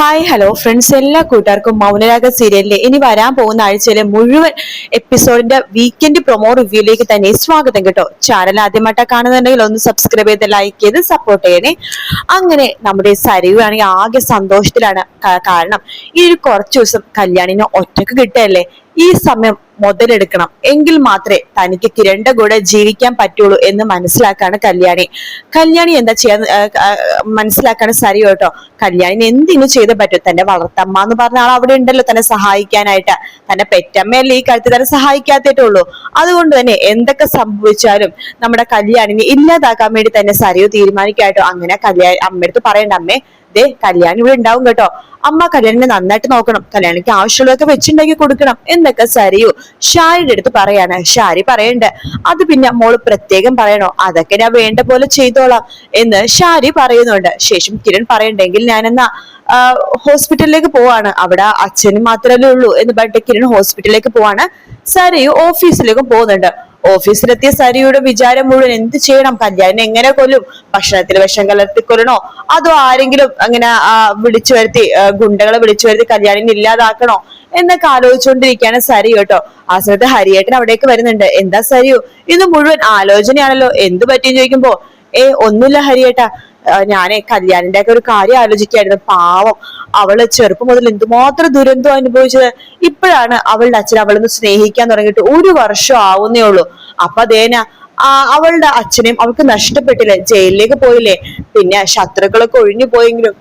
Hi hello friends, എല്ലാ കൂട്ടുകാർക്കും മൗനരാഗ സീരിയലിലെ ഇനി വരാൻ പോകുന്ന ആഴ്ചയിലെ മുഴുവൻ എപ്പിസോഡിന്റെ വീക്കെൻഡ് പ്രൊമോ റിവ്യൂയിലേക്ക് തന്നെ സ്വാഗതം കേട്ടോ. ചാനൽ ആദ്യമായിട്ട് കാണുന്നുണ്ടെങ്കിൽ ഒന്ന് സബ്സ്ക്രൈബ് ചെയ്ത് ലൈക്ക് ചെയ്ത് സപ്പോർട്ട് ചെയ്യണേ. അങ്ങനെ നമ്മുടെ സരിയുവാണെങ്കിൽ ആകെ സന്തോഷത്തിലാണ്. കാരണം ഈ ഒരു കുറച്ചു ദിവസം കല്യാണിനെ ഒറ്റക്ക് കിട്ടല്ലേ, ഈ സമയം മുതലെടുക്കണം, എങ്കിൽ മാത്രമേ തനിക്ക് കിരണിന്റെ കൂടെ ജീവിക്കാൻ പറ്റുള്ളൂ എന്ന് മനസ്സിലാക്കാണ് കല്യാണി എന്താ ചെയ്യാൻ മനസ്സിലാക്കാണ് സരിയോ കേട്ടോ. കല്യാണിന് എന്തിനു ചെയ്ത് പറ്റും, തന്റെ വളർത്തമ്മ എന്ന് പറഞ്ഞ ആൾ അവിടെ ഉണ്ടല്ലോ തന്നെ സഹായിക്കാനായിട്ട്. തന്റെ പെറ്റമ്മയല്ലേ ഈ കാര്യത്തിൽ തന്നെ സഹായിക്കാത്തിട്ടുള്ളൂ. അതുകൊണ്ട് തന്നെ എന്തൊക്കെ സംഭവിച്ചാലും നമ്മുടെ കല്യാണിനെ ഇല്ലാതാക്കാൻ വേണ്ടി തന്നെ സരിയോ തീരുമാനിക്കാട്ടോ. അങ്ങനെ അമ്മയടുത്ത് പറയണ്ട, അമ്മേ ദേ കല്യാണി ഇവിടെ ഉണ്ടാവും കേട്ടോ, അമ്മ കല്യാണിനെ നന്നായിട്ട് നോക്കണം, കല്യാണിക്ക് ആവശ്യമുള്ളതൊക്കെ വെച്ചുണ്ടാക്കി കൊടുക്കണം എന്നൊക്കെ സരിയു ഷാരിയുടെ അടുത്ത് പറയാണ്. ഷാരി പറയണ്ട്, അത് പിന്നെ മോള് പ്രത്യേകം പറയണോ, അതൊക്കെ ഞാൻ വേണ്ട പോലെ ചെയ്തോളാം എന്ന് ഷാരി പറയുന്നുണ്ട്. ശേഷം കിരൺ പറയണ്ടെങ്കിൽ ഞാനെന്നാ ഹോസ്പിറ്റലിലേക്ക് പോവാണ്, അവിടെ അച്ഛനും മാത്രമല്ലേ ഉള്ളൂ എന്ന് പറഞ്ഞിട്ട് കിരൺ ഹോസ്പിറ്റലിലേക്ക് പോവാണ്. സരിയു ഓഫീസിലേക്കും പോകുന്നുണ്ട്. ഓഫീസിലെത്തിയ സരിയുടെ വിചാരം മുഴുവൻ എന്ത് ചെയ്യണം, കല്യാണിനെ എങ്ങനെ കൊല്ലും, ഭക്ഷണത്തിൽ വിഷം കലർത്തി കൊല്ലണോ, അതോ ആരെങ്കിലും അങ്ങനെ വിളിച്ചു വരുത്തി ഗുണ്ടകളെ വിളിച്ചു വരുത്തി കല്യാണിനെ ഇല്ലാതാക്കണോ എന്നൊക്കെ ആലോചിച്ചുകൊണ്ടിരിക്കുകയാണ് സരിയു കേട്ടോ. ആ സമയത്ത് ഹരിയേട്ടൻ അവിടേക്ക് വരുന്നുണ്ട്. എന്താ സരിയു, ഇത് മുഴുവൻ ആലോചനയാണല്ലോ, എന്തു പറ്റിയെന്ന് ചോദിക്കുമ്പോ ഒന്നുമില്ല ഹരിയേട്ടാ, ഞാനേ കല്യാണിന്റെ ഒക്കെ ഒരു കാര്യം ആലോചിക്കായിരുന്നു. പാവം, അവള് ചെറുപ്പം മുതൽ എന്തുമാത്രം ദുരന്തം അനുഭവിച്ചത്. ഇപ്പോഴാണ് അവളുടെ അച്ഛൻ അവളൊന്ന് സ്നേഹിക്കാൻ തുടങ്ങിയിട്ട് 1 വർഷം ആവുന്നേ ഉള്ളൂ. അപ്പൊ അതേന അവളുടെ അച്ഛനെയും അവൾക്ക് നഷ്ടപ്പെട്ടില്ലേ, ജയിലിലേക്ക് പോയില്ലേ, പിന്നെ ശത്രുക്കളൊക്കെ ഒഴിഞ്ഞു പോയെങ്കിലും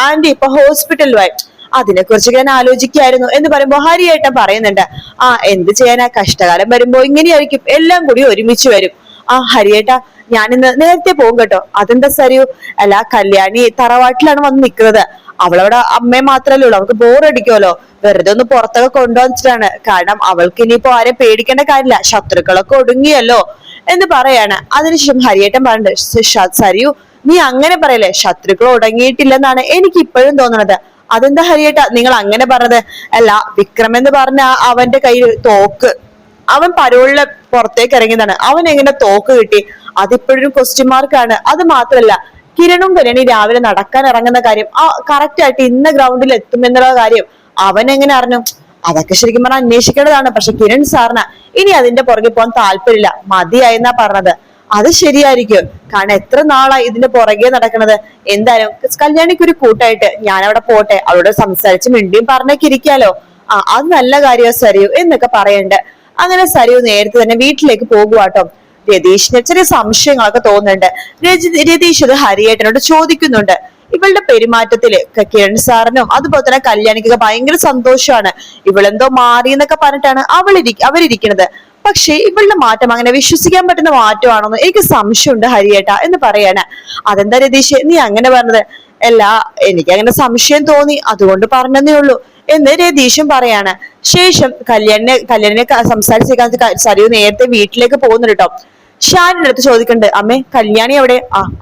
ആന്റി ഇപ്പൊ ഹോസ്പിറ്റലുമായി, അതിനെ കുറിച്ച് ഞാൻ ആലോചിക്കായിരുന്നു എന്ന് പറയുമ്പോ ഹരിയേട്ടൻ പറയുന്നുണ്ട്, എന്ത് ചെയ്യാനാ, കഷ്ടകാലം വരുമ്പോ ഇങ്ങനെയായിരിക്കും, എല്ലാം കൂടി ഒരുമിച്ച് വരും. ഹരിയേട്ടാ ഞാനിന്ന് നേരത്തെ പോകും കേട്ടോ. അതെന്താ സരിയു, അല്ല കല്യാണി തറവാട്ടിലാണ് വന്ന് നിൽക്കുന്നത്, അവളവിടെ അമ്മയെ മാത്രല്ലേ ഉള്ളൂ, അവൾക്ക് ബോറടിക്കുമല്ലോ, വെറുതെ ഒന്ന് പുറത്തൊക്കെ കൊണ്ടുവന്നിട്ടാണ്. കാരണം അവൾക്ക് ഇനിയിപ്പോ ആരെ പേടിക്കേണ്ട കാര്യമില്ല, ശത്രുക്കളൊക്കെ ഒടുങ്ങിയല്ലോ എന്ന് പറയാണ്. അതിനുശേഷം ഹരിയേട്ടൻ പറഞ്ഞിട്ട്, സരിയു നീ അങ്ങനെ പറയല്ലേ, ശത്രുക്കൾ ഒടങ്ങിയിട്ടില്ലെന്നാണ് എനിക്ക് ഇപ്പോഴും തോന്നുന്നത്. അതെന്താ ഹരിയേട്ട നിങ്ങൾ അങ്ങനെ പറഞ്ഞത്? അല്ല വിക്രം എന്ന് പറഞ്ഞ അവന്റെ കയ്യിൽ തോക്ക്, അവൻ പരോളില് പുറത്തേക്ക് ഇറങ്ങിയതാണ്, അവൻ എങ്ങനെ തോക്ക് കിട്ടി, അതിപ്പോഴൊരു ക്വസ്റ്റ്യൻ മാർക്കാണ്. അത് മാത്രല്ല കിരണും കല്യാണി രാവിലെ നടക്കാൻ ഇറങ്ങുന്ന കാര്യം കറക്റ്റ് ആയിട്ട് ഇന്ന ഗ്രൗണ്ടിൽ എത്തുമെന്നുള്ള കാര്യം അവൻ എങ്ങനെ അറിഞ്ഞു? അതൊക്കെ ശരിക്കും പറഞ്ഞാൽ അന്വേഷിക്കേണ്ടതാണ്. പക്ഷെ കിരൺ സാറിന് ഇനി അതിന്റെ പുറകെ പോകാൻ താല്പര്യമില്ല, മതിയായെന്നാ പറഞ്ഞത്. അത് ശരിയായിരിക്കും, കാരണം എത്ര നാളായി ഇതിന്റെ പുറകെ നടക്കണത്. എന്തായാലും കല്യാണിക്ക് ഒരു കൂട്ടായിട്ട് ഞാൻ അവിടെ പോട്ടെ, അവളോട് സംസാരിച്ച് മിണ്ടിയും പറഞ്ഞൊക്കെ ഇരിക്കാലോ. അത് നല്ല കാര്യമാണ് സരിയു എന്നൊക്കെ പറയണ്ട്. അങ്ങനെ സരിയു നേരത്തെ തന്നെ വീട്ടിലേക്ക് പോകുവാട്ടോ. രതീഷിന് ചെറിയ സംശയങ്ങളൊക്കെ തോന്നുന്നുണ്ട്. രതീഷ് അത് ഹരിയേട്ടനോട് ചോദിക്കുന്നുണ്ട്. ഇവളുടെ പെരുമാറ്റത്തില് കിരൺ സാറിനും അതുപോലെ തന്നെ കല്യാണിക്കൊക്കെ ഭയങ്കര സന്തോഷമാണ്. ഇവളെന്തോ മാറി എന്നൊക്കെ പറഞ്ഞിട്ടാണ് അവരിയ്ക്കുന്നത്. പക്ഷെ ഇവളുടെ മാറ്റം അങ്ങനെ വിശ്വസിക്കാൻ പറ്റുന്ന മാറ്റമാണോന്ന് എനിക്ക് സംശയമുണ്ട് ഹരിയേട്ട എന്ന് പറയാണ്. അതെന്താ രതീഷ് നീ അങ്ങനെ പറഞ്ഞത്? അല്ല എനിക്ക് അങ്ങനെ സംശയം തോന്നി, അതുകൊണ്ട് പറഞ്ഞതേ ഉള്ളൂ എന്ന് രതീഷും പറയാണ്. ശേഷം കല്യാണിനെ സംസാരിച്ചിരിക്കാൻ സരിയു നേരത്തെ വീട്ടിലേക്ക് പോകുന്നുണ്ട് കേട്ടോ. ഷാനിന്റെ അടുത്ത് ചോദിക്കുന്നുണ്ട്, അമ്മേ കല്യാണി എവിടെ?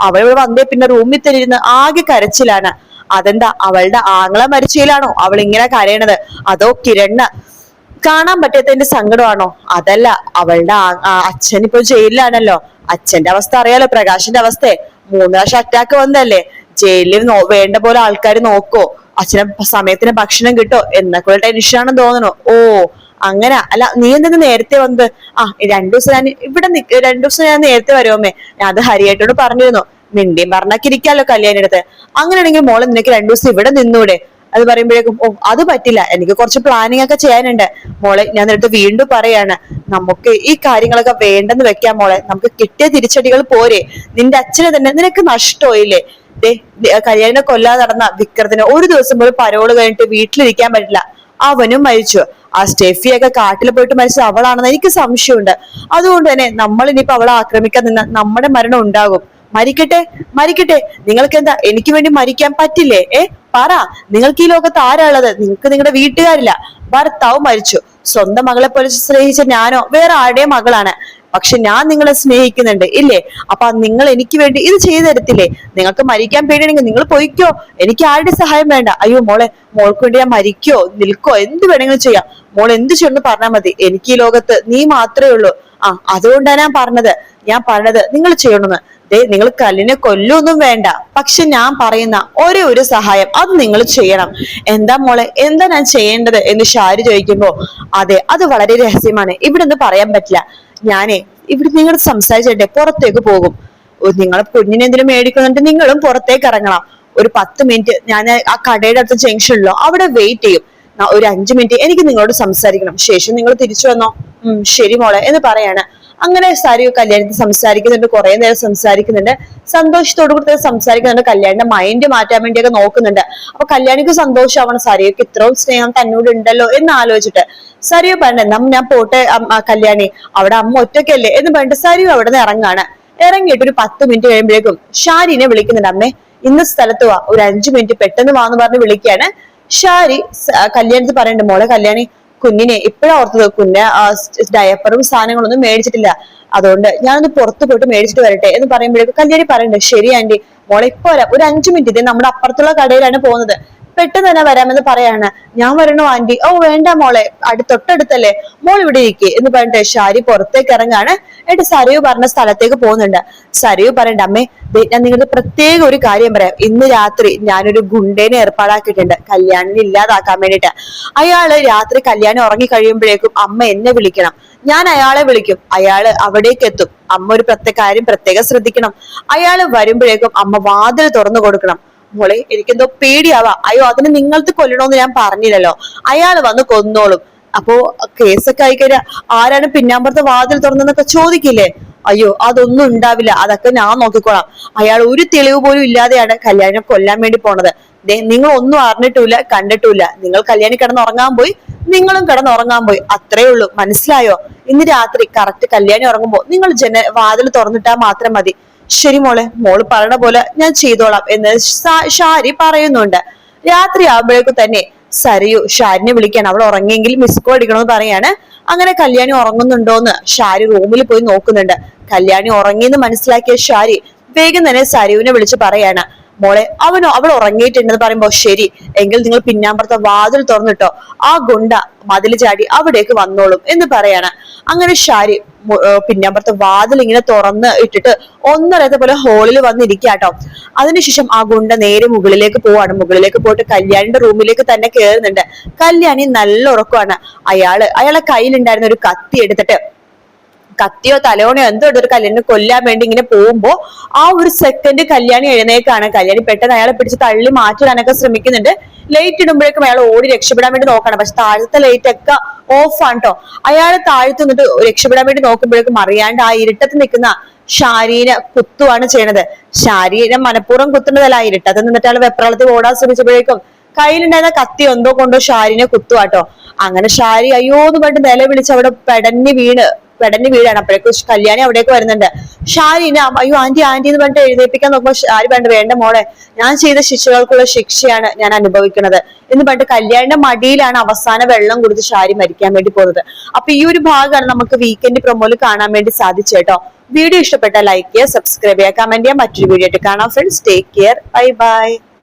അവളിവിടെ വന്നേ പിന്നെ റൂമിൽ തന്നെ ഇരുന്ന് ആകെ കരച്ചിലാണ്. അതെന്താ അവളുടെ ആങ്ങളെ മരിച്ചയിലാണോ അവൾ ഇങ്ങനെ കരയണത്, അതോ കിരണ് കാണാൻ പറ്റാത്തതിന്റെ സങ്കടമാണോ? അതല്ല, അവളുടെ അച്ഛൻ ഇപ്പൊ ജയിലിലാണല്ലോ, അച്ഛന്റെ അവസ്ഥ അറിയാലോ, പ്രകാശിന്റെ അവസ്ഥ 3 പ്രാവശ്യം അറ്റാക്ക് വന്നല്ലേ, ജയിലിൽ വേണ്ട പോലെ ആൾക്കാർ നോക്കോ, അച്ഛന് സമയത്തിന് ഭക്ഷണം കിട്ടോ എന്നൊക്കെ ടെൻഷനാണെന്ന് തോന്നണോ? അങ്ങനെ അല്ല, നീ എന്തെന്ന് നേരത്തെ വന്നത്? 2 ദിവസം ഞാൻ ഇവിടെ 2 ദിവസം ഞാൻ നേരത്തെ വരുമേ, ഞാൻ അത് ഹരിയേട്ടോട് പറഞ്ഞിരുന്നു, മിണ്ടിയും പറഞ്ഞാക്കി ഇരിക്കാലോ കല്യാണി അടുത്ത്, അങ്ങനെയാണെങ്കിൽ മോളെ നിനക്ക് 2 ദിവസം ഇവിടെ നിന്നൂടെ? അത് പറയുമ്പോഴേക്കും അത് പറ്റില്ല, എനിക്ക് കുറച്ച് പ്ലാനിങ് ഒക്കെ ചെയ്യാനുണ്ട് മോളെ. ഞാൻ നിനക്ക് വീണ്ടും പറയാണ്, നമുക്ക് ഈ കാര്യങ്ങളൊക്കെ വേണ്ടെന്ന് വെക്കാം മോളെ, നമുക്ക് കിട്ടിയ തിരിച്ചടികൾ പോരെ, നിന്റെ അച്ഛനെ തന്നെ നിനക്ക് നഷ്ടമായില്ലേ. കല്യാണിനെ കൊല്ലാതെ നടന്ന വിക്രത്തിന് 1 ദിവസം പോലും പരോള് കഴിഞ്ഞിട്ട് വീട്ടിലിരിക്കാൻ പറ്റില്ല, അവനും മരിച്ചു. ആ സ്റ്റെഫിയൊക്കെ കാട്ടിൽ പോയിട്ട് മരിച്ചത് അവളാണെന്ന് എനിക്ക് സംശയമുണ്ട്. അതുകൊണ്ട് തന്നെ നമ്മൾ ഇനിയിപ്പോ അവളെ ആക്രമിക്കാൻ നിന്ന നമ്മുടെ മരണം ഉണ്ടാകും. മരിക്കട്ടെ, നിങ്ങൾക്ക് എന്താ എനിക്ക് വേണ്ടി മരിക്കാൻ പറ്റില്ലേ? പറ, നിങ്ങൾക്ക് ഈ ലോകത്ത് ആരാ ഉള്ളത്? നിങ്ങൾക്ക് നിങ്ങളുടെ വീട്ടുകാരില്ല, ഭർത്താവ് മരിച്ചു, സ്വന്തം മകളെ പോലെ സ്നേഹിച്ച ഞാനോ വേറെ ആരുടെയും മകളാണ്, പക്ഷെ ഞാൻ നിങ്ങളെ സ്നേഹിക്കുന്നുണ്ട് ഇല്ലേ? അപ്പൊ നിങ്ങൾ എനിക്ക് വേണ്ടി ഇത് ചെയ്തു തരത്തില്ലേ? നിങ്ങൾക്ക് മരിക്കാൻ പേടിയാണെങ്കിൽ നിങ്ങൾ പൊയ്ക്കോ, എനിക്ക് ആരുടെ സഹായം വേണ്ട. അയ്യോ മോളെ, മോൾക്ക് വേണ്ടി ഞാൻ മരിക്കോ നിൽക്കോ എന്ത് വേണമെങ്കിലും ചെയ്യാം, മോൾ എന്ത് ചെയ്യണമെന്ന് പറഞ്ഞാൽ മതി, എനിക്ക് ഈ ലോകത്ത് നീ മാത്രമേ ഉള്ളൂ. അതുകൊണ്ടാണ് ഞാൻ പറഞ്ഞത് നിങ്ങൾ ചെയ്യണമെന്ന്. നിങ്ങൾ കല്ലിനെ കൊല്ലൊന്നും വേണ്ട, പക്ഷെ ഞാൻ പറയുന്ന ഒരേ ഒരു സഹായം അത് നിങ്ങൾ ചെയ്യണം. എന്താ മോളെ, എന്താ ഞാൻ ചെയ്യേണ്ടത് എന്ന് ഷാരി ചോദിക്കുമ്പോ, അതെ അത് വളരെ രഹസ്യമാണ്, ഇവിടെ ഒന്നും പറയാൻ പറ്റില്ല. ഞാനേ ഇവിടെ നിങ്ങൾ സംസാരിച്ചിട്ടെ പുറത്തേക്ക് പോകും. നിങ്ങളെ കുഞ്ഞിനെ എന്തെങ്കിലും മേടിക്കുന്നുണ്ട്, നിങ്ങളും പുറത്തേക്ക് ഇറങ്ങണം. ഒരു 10 മിനിറ്റ് ഞാൻ ആ കടയുടെ അടുത്ത ജംഗ്ഷനിലോ അവിടെ വെയിറ്റ് ചെയ്യും. ഒരു 5 മിനിറ്റ് എനിക്ക് നിങ്ങളോട് സംസാരിക്കണം, ശേഷം നിങ്ങൾ തിരിച്ചു വന്നോ. ശരി മോളെ എന്ന് പറയാണ്. അങ്ങനെ സരയു കല്യാണത്തിൽ സംസാരിക്കുന്നുണ്ട്, കുറെ നേരം സംസാരിക്കുന്നുണ്ട്, സന്തോഷത്തോടു കൂടി സംസാരിക്കുന്നുണ്ട്. കല്യാണിന്റെ മൈൻഡ് മാറ്റാൻ വേണ്ടിയൊക്കെ നോക്കുന്നുണ്ട്. അപ്പൊ കല്യാണിക്ക് സന്തോഷമാവണം, സരയുക്ക് ഇത്രയും സ്നേഹം തന്നോട് ഉണ്ടല്ലോ എന്ന് ആലോചിച്ചിട്ട് സരയു പറഞ്ഞ ഞാൻ പോട്ടെ കല്യാണി, അവിടെ അമ്മ ഒറ്റയ്ക്കല്ലേ എന്ന് പറഞ്ഞിട്ട് സരയു അവിടെ നിന്ന് ഇറങ്ങാണ്. ഇറങ്ങിയിട്ട് ഒരു 10 മിനിറ്റ് കഴിയുമ്പോഴേക്കും ഷാരിനെ വിളിക്കുന്നുണ്ട്. അമ്മേ ഇന്ന സ്ഥലത്ത് വാ, ഒരു 5 മിനിറ്റ് പെട്ടെന്ന് വാന്ന് പറഞ്ഞ് വിളിക്കാണ്. ഷാരി കല്യാണത്തിൽ പറയുന്നുണ്ട്, മോളെ കല്യാണി കുഞ്ഞിനെ ഇപ്പഴാ ഓർത്തത്, കുഞ്ഞ് ഡയപ്പറും സാധനങ്ങളൊന്നും മേടിച്ചിട്ടില്ല, അതുകൊണ്ട് ഞാനൊന്ന് പുറത്തു പോയിട്ട് മേടിച്ചിട്ട് വരട്ടെ എന്ന് പറയുമ്പോഴേക്കും കല്യാണി പറയുന്നുണ്ട്, ശരി ആന്റി, മോളെ ഇപ്പൊ വരാം, ഒരു 5 മിനിറ്റ്, ഇത് നമ്മുടെ അപ്പുറത്തുള്ള കടയിലാണ് പോകുന്നത്, പെട്ടെന്ന് തന്നെ വരാമെന്ന് പറയാണ്. ഞാൻ വരണോ ആന്റി? ഓ വേണ്ട മോളെ, തൊട്ടടുത്തല്ലേ, മോൾ ഇവിടെ ഇരിക്കേ എന്ന് പറഞ്ഞിട്ട് ഷാരി പുറത്തേക്ക് ഇറങ്ങാണ്. എന്നിട്ട് സരയു പറഞ്ഞ സ്ഥലത്തേക്ക് പോകുന്നുണ്ട്. സരയു പറയണ്ട, അമ്മേ ഞാൻ നിങ്ങളുടെ പ്രത്യേക ഒരു കാര്യം പറയാം, ഇന്ന് രാത്രി ഞാനൊരു ഗുണ്ടേനെ ഏർപ്പാടാക്കിയിട്ടുണ്ട് കല്യാണിനെ ഇല്ലാതാക്കാൻ വേണ്ടിട്ട്. അയാള് രാത്രി കല്യാണം ഉറങ്ങി കഴിയുമ്പോഴേക്കും അമ്മ എന്നെ വിളിക്കണം, ഞാൻ അയാളെ വിളിക്കും, അയാള് അവിടേക്ക് എത്തും. അമ്മ ഒരു കാര്യം പ്രത്യേകം ശ്രദ്ധിക്കണം, അയാള് വരുമ്പോഴേക്കും അമ്മ വാതിൽ തുറന്നു കൊടുക്കണം. മോളെ എനിക്കെന്തോ പേടിയാവാ, അയ്യോ അതിന് നിങ്ങൾക്ക് കൊല്ലണോന്ന് ഞാൻ പറഞ്ഞില്ലല്ലോ, അയാള് വന്ന് കൊന്നോളും, അപ്പോ കേസൊക്കെ ആയിക്കഴിഞ്ഞാൽ ആരാണ് പിന്നാമ്പുറത്തെ വാതിൽ തുറന്നെന്നൊക്കെ ചോദിക്കില്ലേ, അയ്യോ അതൊന്നും ഉണ്ടാവില്ല, അതൊക്കെ ഞാൻ നോക്കിക്കോളാം, അയാൾ ഒരു തെളിവ് പോലും ഇല്ലാതെയാണ് കല്യാണിനെ കൊല്ലാൻ വേണ്ടി പോണത്, നിങ്ങൾ ഒന്നും അറിഞ്ഞിട്ടില്ല കണ്ടിട്ടില്ല, നിങ്ങൾ കല്യാണി കിടന്നുറങ്ങാൻ പോയി, നിങ്ങളും കിടന്നുറങ്ങാൻ പോയി, അത്രേ ഉള്ളൂ, മനസ്സിലായോ? ഇന്ന് രാത്രി കറക്റ്റ് കല്യാണി ഉറങ്ങുമ്പോ നിങ്ങൾ വാതിൽ തുറന്നിട്ടാ മാത്രം മതി. ശരി മോളെ, മോള് പറയണ പോലെ ഞാൻ ചെയ്തോളാം എന്ന് ഷാരി പറയുന്നുണ്ട്. രാത്രി ആകുമ്പോഴേക്കും തന്നെ സരയു ഷാരിനെ വിളിക്കാൻ, അവൾ ഉറങ്ങിയെങ്കിൽ മിസ് കോൾ അടിക്കണമെന്ന് പറയാണ്. അങ്ങനെ കല്യാണി ഉറങ്ങുന്നുണ്ടോന്ന് ഷാരി റൂമിൽ പോയി നോക്കുന്നുണ്ട്. കല്യാണി ഉറങ്ങിയെന്ന് മനസ്സിലാക്കിയ ഷാരി വേഗം തന്നെ സരയുവിനെ വിളിച്ച് പറയാണ്, മോളെ അവൾ ഉറങ്ങിയിട്ടുണ്ടെന്ന് പറയുമ്പോ, ശരി എങ്കിൽ നിങ്ങൾ പിന്നാമ്പുറത്തെ വാതിൽ തുറന്നിട്ടോ, ആ ഗുണ്ട മതിൽ ചാടി അവിടേക്ക് വന്നോളും എന്ന് പറയാണ്. അങ്ങനെ ഷാരി പിന്നാമ്പുറത്തെ വാതിൽ ഇങ്ങനെ തുറന്ന് ഇട്ടിട്ട് ഒന്നരത്തെ പോലെ ഹോളിൽ വന്നിരിക്കാട്ടോ. അതിനുശേഷം ആ ഗുണ്ട നേരെ മുകളിലേക്ക് പോവാണ്. മുകളിലേക്ക് പോയിട്ട് കല്യാണിന്റെ റൂമിലേക്ക് തന്നെ കയറുന്നുണ്ട്. കല്യാണി നല്ല ഉറക്കമാണ്. അയാളെ കയ്യിലുണ്ടായിരുന്ന ഒരു കത്തി എടുത്തിട്ട്, കത്തിയോ തലോണയോ എന്തോ ഒരു കല്യാണിനെ കൊല്ലാൻ വേണ്ടി ഇങ്ങനെ പോകുമ്പോ ആ ഒരു സെക്കൻഡ് കല്യാണി എഴുന്നേക്കാണ്. കല്യാണി പെട്ടെന്ന് അയാളെ പിടിച്ച് തള്ളി മാറ്റിടാനൊക്കെ ശ്രമിക്കുന്നുണ്ട്. ലൈറ്റ് ഇടുമ്പോഴേക്കും അയാൾ ഓടി രക്ഷപ്പെടാൻ വേണ്ടി നോക്കണം, പക്ഷെ താഴത്തെ ലൈറ്റ് ഒക്കെ ഓഫ് ആണ് കേട്ടോ. അയാൾ താഴ്ത്തു നിന്നിട്ട് രക്ഷപ്പെടാൻ വേണ്ടി നോക്കുമ്പോഴേക്കും അറിയാണ്ട് ആ ഇരുട്ടത്ത് നിൽക്കുന്ന ഷാരീനെ കുത്തുവാണ് ചെയ്യണത്. ഷാരീനെ മനഃപൂർവ്വം കുത്തുന്നതല്ല, ഇരുട്ടത്ത് നിന്നിട്ട് അയാൾ വെപ്രാളത്തിൽ ഓടാൻ ശ്രമിച്ചപ്പോഴേക്കും കയ്യിലുണ്ടായിരുന്ന കത്തി എന്തോ കൊണ്ടോ ഷാരിനെ കുത്തുവാട്ടോ. അങ്ങനെ ഷാരി അയ്യോ എന്ന് പറഞ്ഞിട്ട് നിലവിളിച്ച് അവിടെ പെടഞ്ഞു വീഴാണ്. അപ്പോഴേക്കും കല്യാണി അവിടേക്ക് വരുന്നുണ്ട്. ഷാരിനെ അയ്യോ ആന്റി എന്ന് പറഞ്ഞിട്ട് എഴുന്നേപ്പിക്കാൻ നോക്കുമ്പോൾ ഷാരി വേണ്ട മോളെ, ഞാൻ ചെയ്ത ശിക്ഷകൾക്കുള്ള ശിക്ഷയാണ് ഞാൻ അനുഭവിക്കുന്നത് എന്ന് പറഞ്ഞിട്ട് കല്യാണിന്റെ മടിയിലാണ് അവസാന വെള്ളം കൊടുത്ത് ഷാരി മരിക്കാൻ വേണ്ടി പോകുന്നത്. അപ്പൊ ഈ ഒരു ഭാഗമാണ് നമുക്ക് വീക്കെൻഡ് പ്രൊമോയിൽ കാണാൻ വേണ്ടി സാധിച്ചേട്ടോ. വീഡിയോ ഇഷ്ടപ്പെട്ട ലൈക്ക് ചെയ്യുക, സബ്സ്ക്രൈബ് ചെയ്യുക, കമന്റ് ചെയ്യുക. മറ്റൊരു വീഡിയോ ആയിട്ട് കാണാം friends. Take care, bye bye.